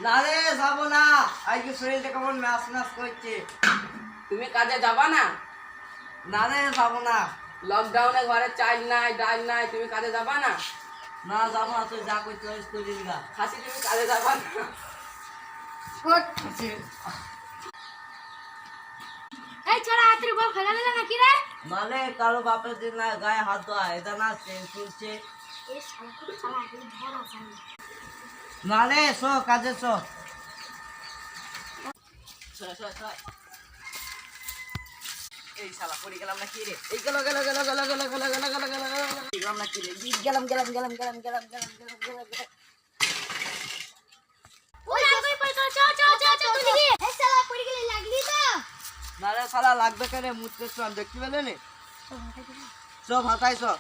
না রে যাবো না, আজকে শরীরটা কেমন ম্যাচ ম্যাচ করছে। তুমি কাজে যাবা না? না রে যাবো না। লকডাউনে ঘরে চাল নাই ডাল নাই, তুমি কাজে যাবা না? না যাবো না, তুই যা করতে পারিস করিস গা। হাসি তুমি কাজে যাবা না? এই ছোড়া হাতের বল ফেলে দিলে নাকি রে? মানে কারো বাপের দিন না গায়ে হাত দেওয়া, এটা না চেন চলছে। এই শালা খুব চালাক, এই ধর আছে। না রে শো কাজে শো। এই শালা পড়ে গেলাম না কি রে? এই গেল গেল গেল গেল গেল গেল গেল গেল গেল গেলাম না কি রে? গেলাম গেলাম গেলাম গেলাম গেলাম গেলাম গেলাম গেলাম গেলাম। ওই আগে পড়ে চল চল চল চল চল তুই দিকে। এই শালা পড়ে গেলে লাগলি তো। না রে শালা লাগবে কেন? মুততে চল দেখতে পেলে নে। সব হাতাই সব।